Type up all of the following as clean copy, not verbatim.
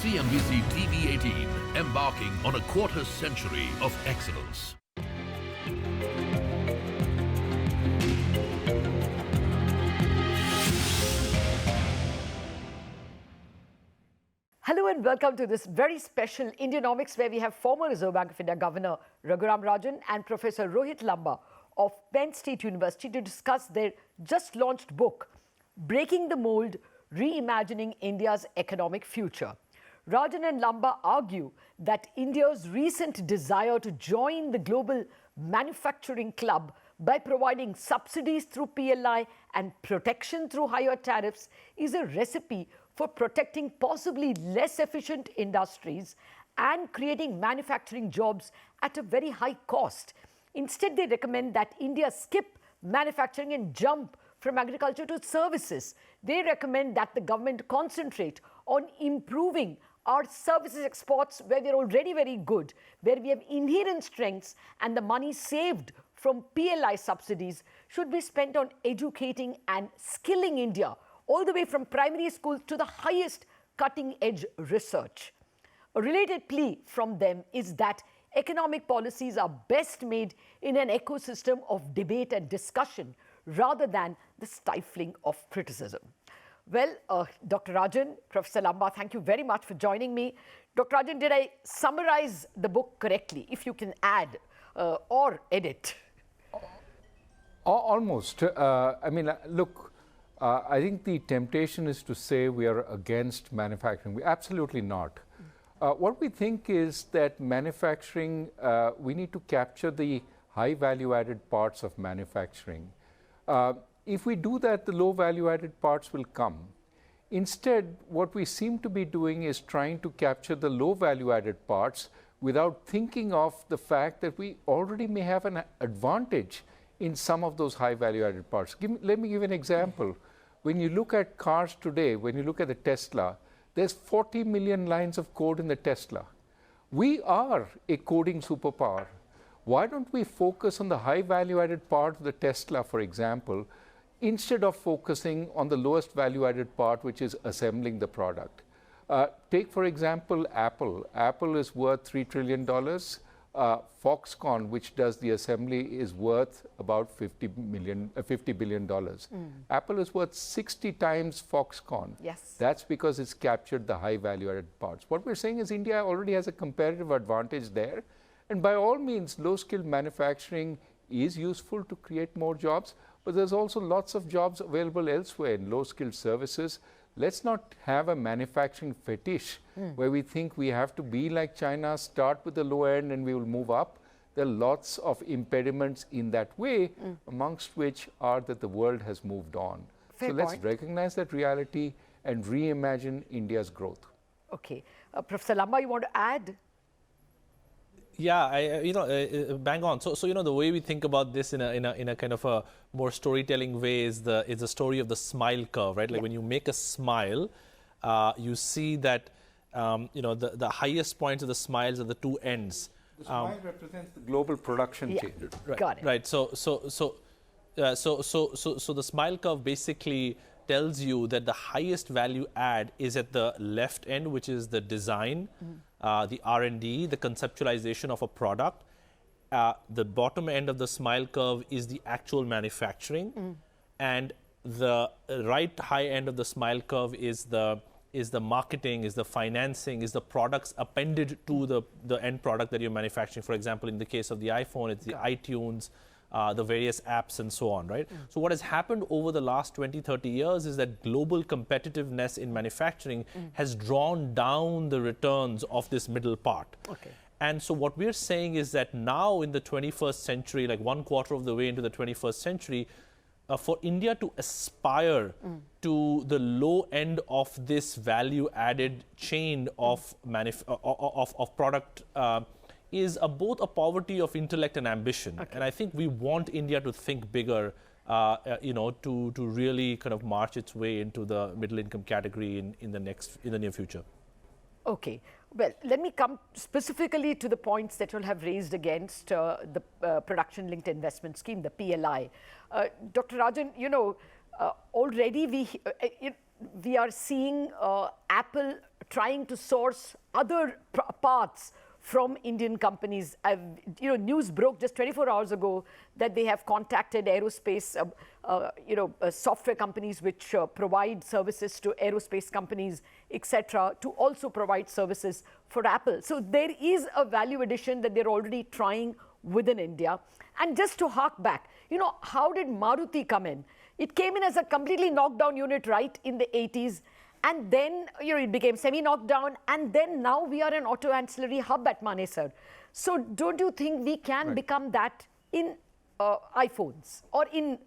CNBC TV18, embarking on a quarter century of excellence. Hello and welcome to this very special Indianomics, where we have former Reserve Bank of India Governor Raghuram Rajan and Professor Rohit Lamba of Penn State University to discuss their just launched book, Breaking the Mould, Reimagining India's Economic Future. Rajan and Lamba argue that India's recent desire to join the global manufacturing club by providing subsidies through PLI and protection through higher tariffs is a recipe for protecting possibly less efficient industries and creating manufacturing jobs at a very high cost. Instead, they recommend that India skip manufacturing and jump from agriculture to services. They recommend that the government concentrate on improving our services exports, where we're already very good, where we have inherent strengths, and the money saved from PLI subsidies should be spent on educating and skilling India, all the way from primary schools to the highest cutting-edge research. A related plea from them is that economic policies are best made in an ecosystem of debate and discussion rather than the stifling of criticism. Well, Dr. Rajan, Professor Lamba, thank you very much for joining me. Dr. Rajan, did I summarize the book correctly? If you can add or edit. Almost. Look, I think the temptation is to say we are against manufacturing. We're absolutely not. What we think is that manufacturing, we need to capture the high value-added parts of manufacturing. If we do that, the low value-added parts will come. Instead, what we seem to be doing is trying to capture the low value-added parts without thinking of the fact that we already may have an advantage in some of those high value-added parts. Let me give an example. When you look at cars today, when you look at the Tesla, there's 40 million lines of code in the Tesla. We are a coding superpower. Why don't we focus on the high value-added part of the Tesla, for example, instead of focusing on the lowest value-added part, which is assembling the product? Take, for example, Apple. Apple is worth $3 trillion. Foxconn, which does the assembly, is worth about $50 billion. Apple is worth 60 times Foxconn. Yes. That's because it's captured the high value-added parts. What we're saying is India already has a comparative advantage there. And by all means, low-skilled manufacturing is useful to create more jobs, but there's also lots of jobs available elsewhere in low-skilled services. Let's not have a manufacturing fetish where we think we have to be like China, start with the low end and we will move up. There are lots of impediments in that way, amongst which are that the world has moved on. Fair let's point. recognize that reality and reimagine India's growth. Okay. Professor Lamba, you want to add? Yeah, bang on. So the way we think about this in a kind of a more storytelling way is the story of the smile curve, right? Like when you make a smile, you see that the highest points of the smiles are the two ends. The smile represents the global production change. Right. Got it. Right. So the smile curve basically tells you that the highest value add is at the left end, which is the design, the R&D, the conceptualization of a product. The bottom end of the smile curve is the actual manufacturing, and the right high end of the smile curve is the marketing, is the financing, is the products appended to the end product that you're manufacturing. For example, in the case of the iPhone, it's the iTunes, the various apps and so on, right? So what has happened over the last 20, 30 years is that global competitiveness in manufacturing has drawn down the returns of this middle part. Okay. And so what we're saying is that now in the 21st century, like one quarter of the way into the 21st century, for India to aspire to the low end of this value-added chain of product is both a poverty of intellect and ambition. Okay. And I think we want India to think bigger, to really kind of march its way into the middle income category in the near future. Okay. Well, let me come specifically to the points that you'll have raised against the production-linked investment scheme, the PLI. Dr. Rajan, already we are seeing Apple trying to source other parts from Indian companies. News broke just 24 hours ago that they have contacted aerospace, software companies which provide services to aerospace companies, etc., to also provide services for Apple. So there is a value addition that they're already trying within India. And just to hark back, how did Maruti come in? It came in as a completely knocked down unit right in the 80s. And then, it became semi-knocked down. And then now we are an auto ancillary hub at Manesar. So don't you think we can become that in iPhones or in,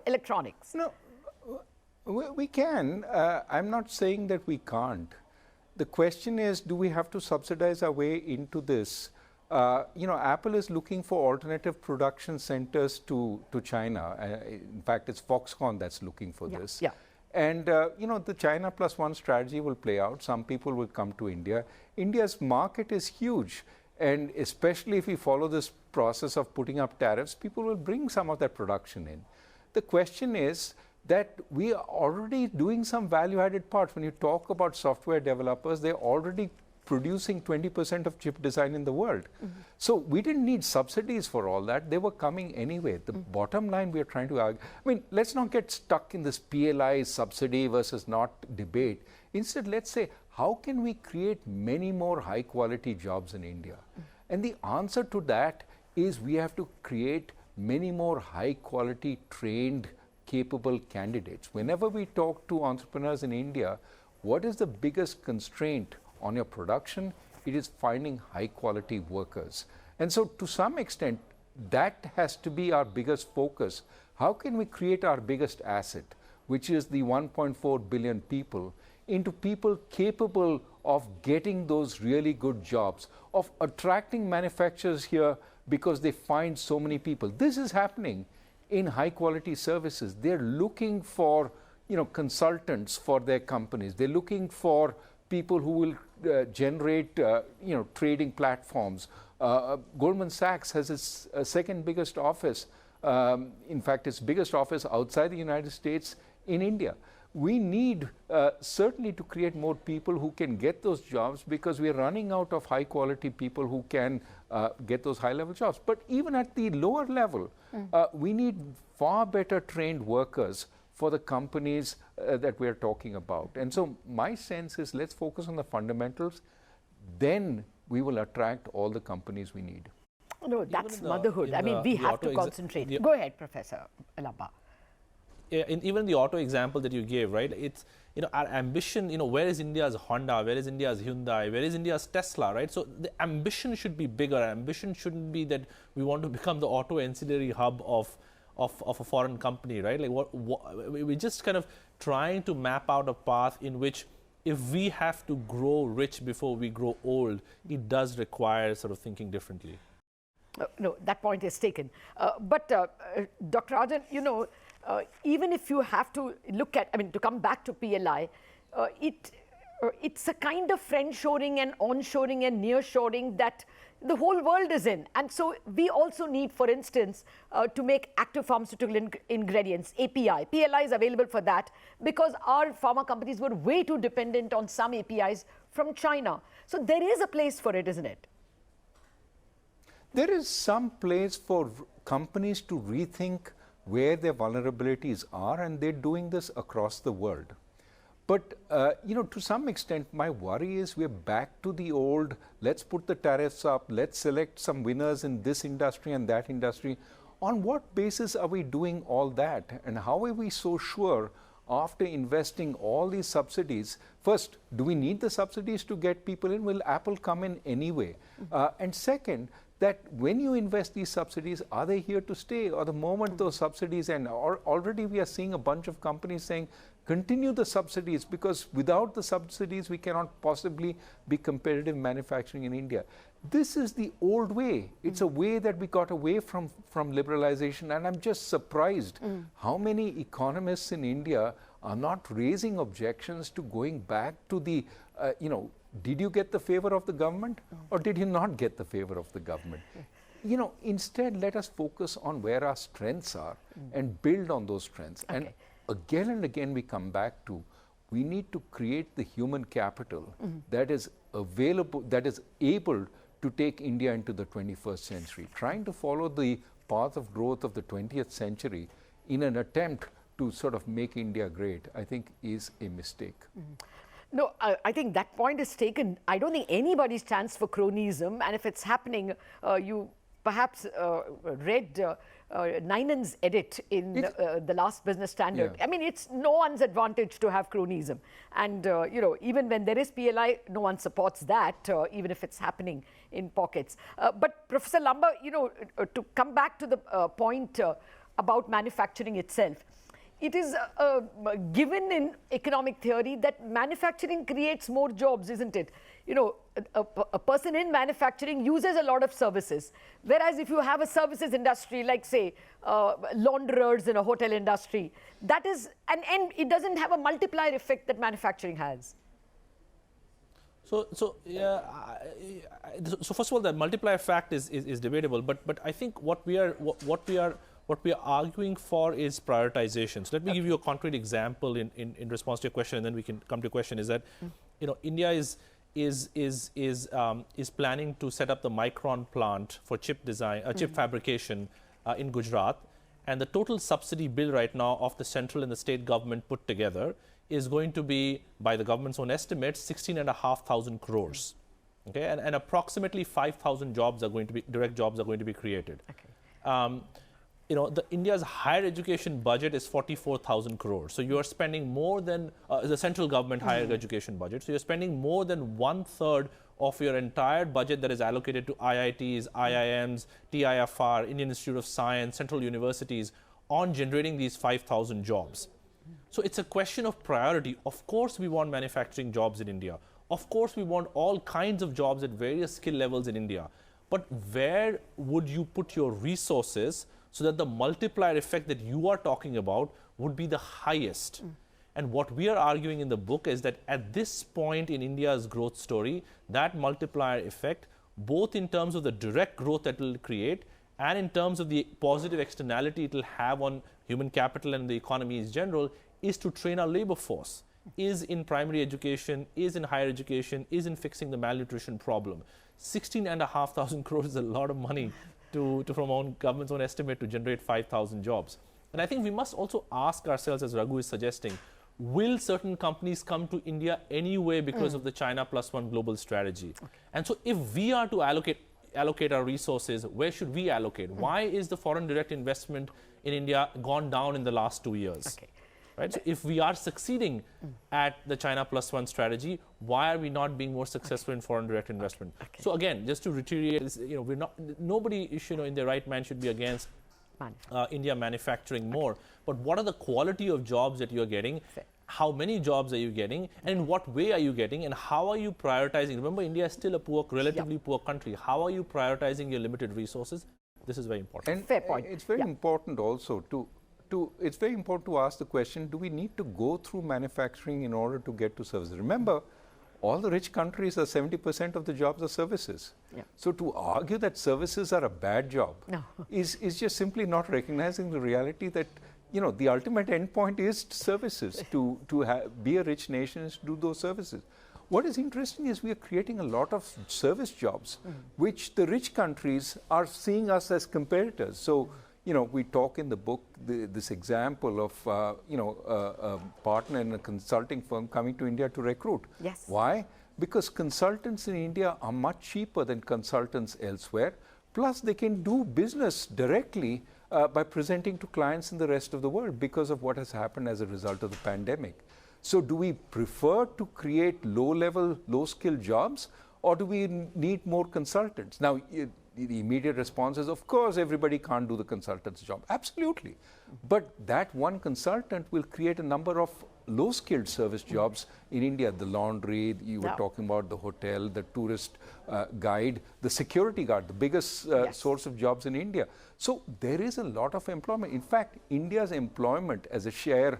electronics? No, we can. I'm not saying that we can't. The question is, do we have to subsidize our way into this? Apple is looking for alternative production centers to China. In fact, it's Foxconn that's looking for this. Yeah. And, the China plus one strategy will play out. Some people will come to India. India's market is huge. And especially if we follow this process of putting up tariffs, people will bring some of that production in. The question is that we are already doing some value-added parts. When you talk about software developers, they're already producing 20% of chip design in the world. So we didn't need subsidies for all that. They were coming anyway. The bottom line we are trying to argue, let's not get stuck in this PLI subsidy versus not debate. Instead, let's say, how can we create many more high quality jobs in India? And the answer to that is we have to create many more high quality, trained, capable candidates. Whenever we talk to entrepreneurs in India, what is the biggest constraint on your production? It is finding high quality workers. And so to some extent, that has to be our biggest focus. How can we create our biggest asset, which is the 1.4 billion people, into people capable of getting those really good jobs, of attracting manufacturers here because they find so many people. This is happening in high quality services. They're looking for consultants for their companies. They're looking for people who will generate, trading platforms. Goldman Sachs has its second biggest office. In fact, its biggest office outside the United States in India. We need certainly to create more people who can get those jobs, because we are running out of high quality people who can get those high level jobs. But even at the lower level, we need far better trained workers for the companies that we're talking about. And so my sense is, let's focus on the fundamentals, then we will attract all the companies we need. No, that's motherhood. We have to concentrate. Go ahead, Professor Lamba. Even the auto example that you gave, right? It's, our ambition, where is India's Honda? Where is India's Hyundai? Where is India's Tesla, right? So the ambition should be bigger. Ambition shouldn't be that we want to become the auto ancillary hub of a foreign company, right? Like we're just kind of trying to map out a path in which, if we have to grow rich before we grow old, it does require sort of thinking differently. No, that point is taken. But Dr. Rajan, even if you have to look at, to come back to PLI, it's a kind of friend-shoring and on-shoring and near-shoring that the whole world is in. And so we also need, for instance, to make active pharmaceutical ingredients, API. PLI is available for that because our pharma companies were way too dependent on some APIs from China. So there is a place for it, isn't it? There is some place for companies to rethink where their vulnerabilities are, and they're doing this across the world. But, to some extent, my worry is we're back to the old, let's put the tariffs up, let's select some winners in this industry and that industry. On what basis are we doing all that? And how are we so sure, after investing all these subsidies, first, do we need the subsidies to get people in? Will Apple come in anyway? And second, that when you invest these subsidies, are they here to stay? Or the moment those subsidies end, already we are seeing a bunch of companies saying, continue the subsidies, because without the subsidies, we cannot possibly be competitive manufacturing in India. This is the old way. It's a way that we got away from liberalization. And I'm just surprised how many economists in India are not raising objections to going back to the, did you get the favor of the government or did you not get the favor of the government? Instead, let us focus on where our strengths are and build on those strengths. Okay. And again we come back to, we need to create the human capital that is available, that is able to take India into the 21st century. Trying to follow the path of growth of the 20th century in an attempt to sort of make India great, I think is a mistake. No, I think that point is taken. I don't think anybody stands for cronyism, and if it's happening, you perhaps read Ninan's edit in the last Business Standard. Yeah. I mean, it's no one's advantage to have cronyism. And, you know, even when there is PLI, no one supports that, even if it's happening in pockets. But Professor Lamba, you know, to come back to the point about manufacturing itself, it is given in economic theory that manufacturing creates more jobs, isn't it? You know, a person in manufacturing uses a lot of services. Whereas if you have a services industry, like say, launderers in a hotel industry, that is, and it doesn't have a multiplier effect that manufacturing has. So first of all, the multiplier fact is debatable, but I think what we are arguing for is prioritization. So let me give you a concrete example in response to your question, and then we can come to your question. Is that, you know, India is planning to set up the Micron plant for chip design, chip fabrication in Gujarat, and the total subsidy bill right now of the central and the state government put together is going to be, by the government's own estimates, 16,500 crores. Okay, and approximately 5,000 jobs are going to be direct jobs are going to be created. Okay. You know, India's higher education budget is 44,000 crores. So you are spending more than the central government higher education budget. So you're spending more than 1/3 of your entire budget that is allocated to IITs, IIMs, TIFR, Indian Institute of Science, central universities on generating these 5,000 jobs. So it's a question of priority. Of course, we want manufacturing jobs in India. Of course, we want all kinds of jobs at various skill levels in India. But where would you put your resources so that the multiplier effect that you are talking about would be the highest? And what we are arguing in the book is that at this point in India's growth story, that multiplier effect, both in terms of the direct growth that it will create and in terms of the positive externality it will have on human capital and the economy in general, is to train our labor force, is in primary education, is in higher education, is in fixing the malnutrition problem. 16,500 crores is a lot of money from our government's own estimate to generate 5,000 jobs. And I think we must also ask ourselves, as Raghu is suggesting, will certain companies come to India anyway because of the China +1 global strategy? Okay. And so if we are to allocate our resources, where should we allocate? Why is the foreign direct investment in India gone down in the last 2 years? Okay. Right? So if we are succeeding at the China +1 strategy, why are we not being more successful in foreign direct investment? Okay. So again, just to reiterate, you know, nobody in their right mind should be against India manufacturing more. But what are the quality of jobs that you are getting? Fair. How many jobs are you getting? And in what way are you getting? And how are you prioritizing? Remember, India is still a relatively poor country. How are you prioritizing your limited resources? This is very important. And fair point. It's very important also it's very important to ask the question, do we need to go through manufacturing in order to get to services? Remember, all the rich countries are 70% of the jobs are services. Yeah. So to argue that services are a bad job is just simply not recognizing the reality that, you know, the ultimate endpoint is services. to be a rich nation is to do those services. What is interesting is we are creating a lot of service jobs, which the rich countries are seeing us as competitors. So, you know, we talk in the book this example of, a partner in a consulting firm coming to India to recruit. Yes. Why? Because consultants in India are much cheaper than consultants elsewhere. Plus, they can do business directly by presenting to clients in the rest of the world because of what has happened as a result of the pandemic. So do we prefer to create low-level, low-skilled jobs, or do we need more consultants? Now, the immediate response is, of course, everybody can't do the consultant's job. Absolutely. But that one consultant will create a number of low-skilled service jobs in India. The laundry, you were talking about the hotel, the tourist guide, the security guard, the biggest source of jobs in India. So there is a lot of employment. In fact, India's employment as a share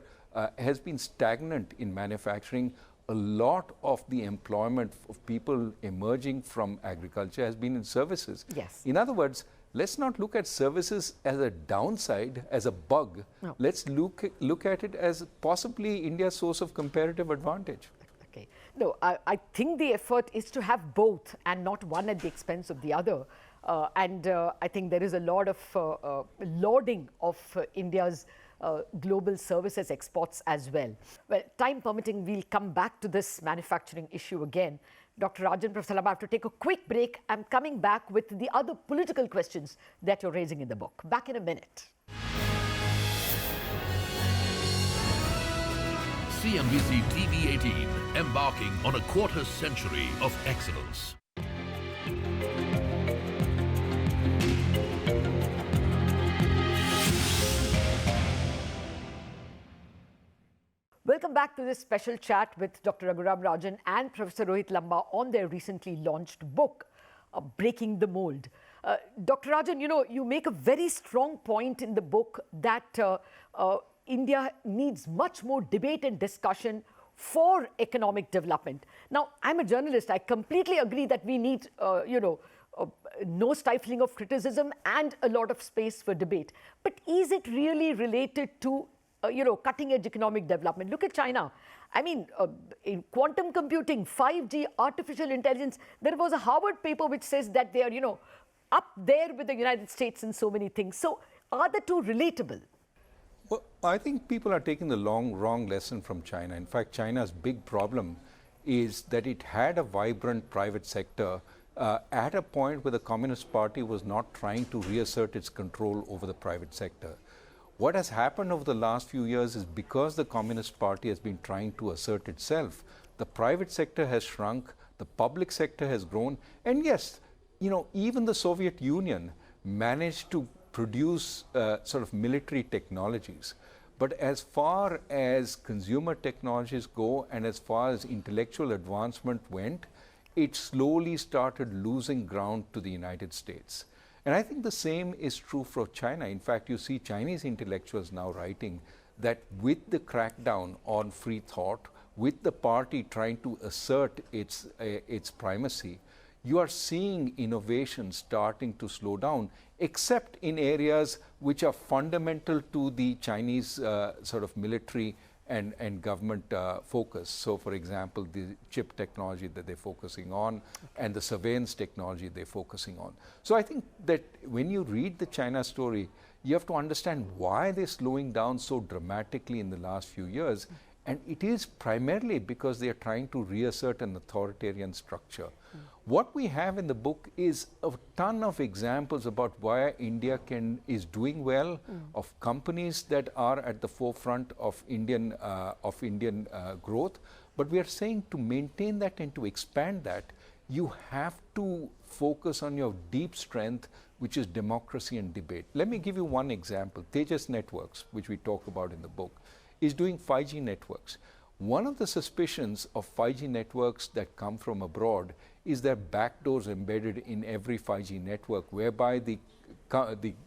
has been stagnant in manufacturing. A lot of the employment of people emerging from agriculture has been in services. Yes. In other words, let's not look at services as a downside, as a bug. No. Let's look at it as possibly India's source of comparative advantage. Okay. No, I think the effort is to have both and not one at the expense of the other. I think there is a lot of lauding of India's global services exports as well. Well, time permitting, we'll come back to this manufacturing issue again. Dr. Rajan, Professor Lamba, I have to take a quick break. I'm coming back with the other political questions that you're raising in the book. Back in a minute. CNBC TV18, embarking on a quarter century of excellence. Welcome back to this special chat with Dr. Raghuram Rajan and Professor Rohit Lamba on their recently launched book, Breaking the Mould. Dr. Rajan, you know, you make a very strong point in the book that India needs much more debate and discussion for economic development. Now, I'm a journalist. I completely agree that we need, no stifling of criticism and a lot of space for debate. But is it really related to cutting-edge economic development? Look at China. I mean, in quantum computing, 5G, artificial intelligence, there was a Harvard paper which says that they are, up there with the United States in so many things. So are the two relatable? Well, I think people are taking the wrong lesson from China. In fact, China's big problem is that it had a vibrant private sector at a point where the Communist Party was not trying to reassert its control over the private sector. What has happened over the last few years is because the Communist Party has been trying to assert itself, the private sector has shrunk, the public sector has grown, and yes, even the Soviet Union managed to produce sort of military technologies. But as far as consumer technologies go and as far as intellectual advancement went, it slowly started losing ground to the United States. And I think the same is true for China. In fact, you see Chinese intellectuals now writing that with the crackdown on free thought, with the party trying to assert its primacy, you are seeing innovation starting to slow down, except in areas which are fundamental to the Chinese sort of military and government focus. So, for example, the chip technology that they're focusing on and the surveillance technology they're focusing on. So I think that when you read the China story, you have to understand why they're slowing down so dramatically in the last few years. And it is primarily because they are trying to reassert an authoritarian structure. What we have in the book is a ton of examples about why India is doing well, of companies that are at the forefront of Indian growth. But we are saying to maintain that and to expand that, you have to focus on your deep strength, which is democracy and debate. Let me give you one example. Tejas Networks, which we talk about in the book, is doing 5G networks. One of the suspicions of 5G networks that come from abroad is there are backdoors embedded in every 5G network, whereby the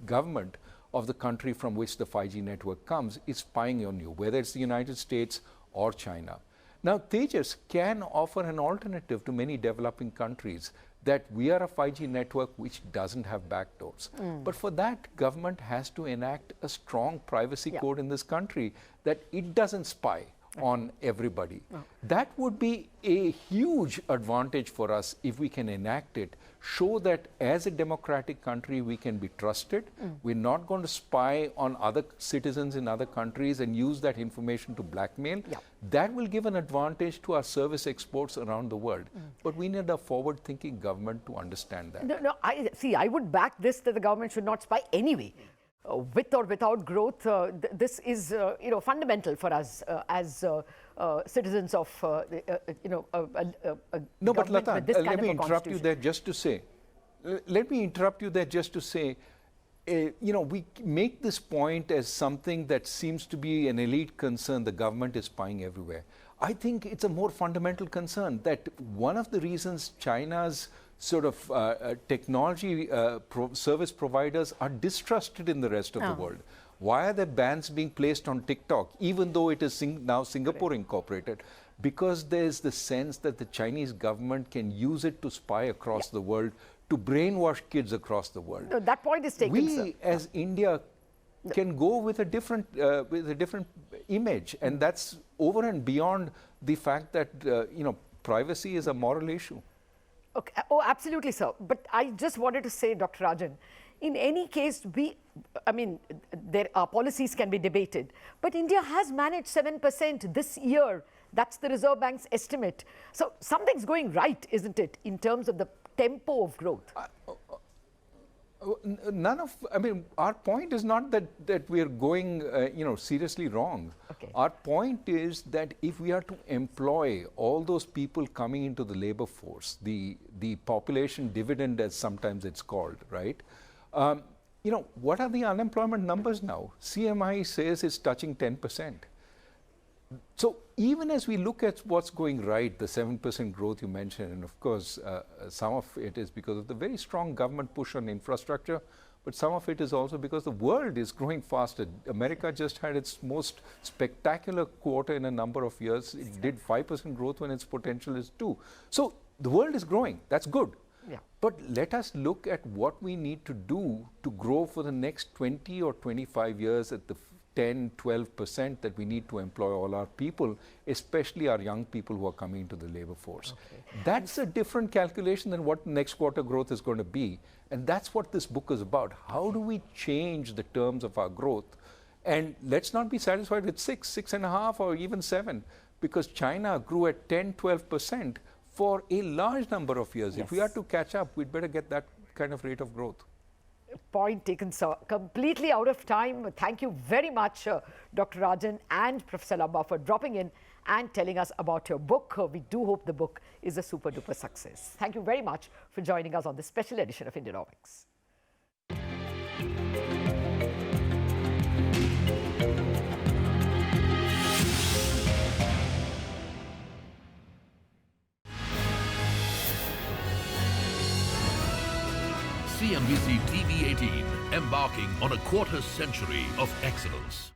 government of the country from which the 5G network comes is spying on you, whether it's the United States or China. Now, Tejas can offer an alternative to many developing countries, that we are a 5G network which doesn't have backdoors. But for that, government has to enact a strong privacy code in this country that it doesn't spy on everybody. That would be a huge advantage for us if we can enact it, show that as a democratic country we can be trusted. We're not going to spy on other citizens in other countries and use that information to blackmail. That will give an advantage to our service exports around the world. But we need a forward-thinking government to understand that. I would back this, that the government should not spy anyway. With or without growth, this is fundamental for us as citizens of no, but Lata, let me interrupt you there just to say. We make this point as something that seems to be an elite concern. The government is spying everywhere. I think it's a more fundamental concern that one of the reasons China's sort of technology service providers are distrusted in the rest of the world. Why are there bans being placed on TikTok, even though it is now Singapore incorporated? Because there's the sense that the Chinese government can use it to spy across the world to brainwash kids across the world. No, that point is taken, sir. We, as India, can go with a different image, and that's over and beyond the fact that privacy is a moral issue. Okay. Oh, absolutely, sir. But I just wanted to say, Dr. Rajan, in any case, our policies can be debated, but India has managed 7% this year. That's the Reserve Bank's estimate. So something's going right, isn't it, in terms of the tempo of growth? Our point is not that we are going, seriously wrong. Okay. Our point is that if we are to employ all those people coming into the labor force, the population dividend, as sometimes it's called, right? What are the unemployment numbers now? CMI says it's touching 10%. So even as we look at what's going right, the 7% growth you mentioned, and of course, some of it is because of the very strong government push on infrastructure, but some of it is also because the world is growing faster. America just had its most spectacular quarter in a number of years. It did 5% growth when its potential is 2%. So the world is growing. That's good. Yeah. But let us look at what we need to do to grow for the next 20 or 25 years at the 10, 12% that we need to employ all our people, especially our young people who are coming into the labor force. Okay. That's a different calculation than what next quarter growth is going to be. And that's what this book is about. How do we change the terms of our growth? And let's not be satisfied with 6, 6.5, or even 7, because China grew at 10, 12% for a large number of years. Yes. If we are to catch up, we'd better get that kind of rate of growth. Point taken, sir. Completely out of time. Thank you very much, Dr. Rajan and Professor Lamba, for dropping in and telling us about your book. We do hope the book is a super duper success. Thank you very much for joining us on this special edition of Indianomics. CNBC TV18, embarking on a quarter century of excellence.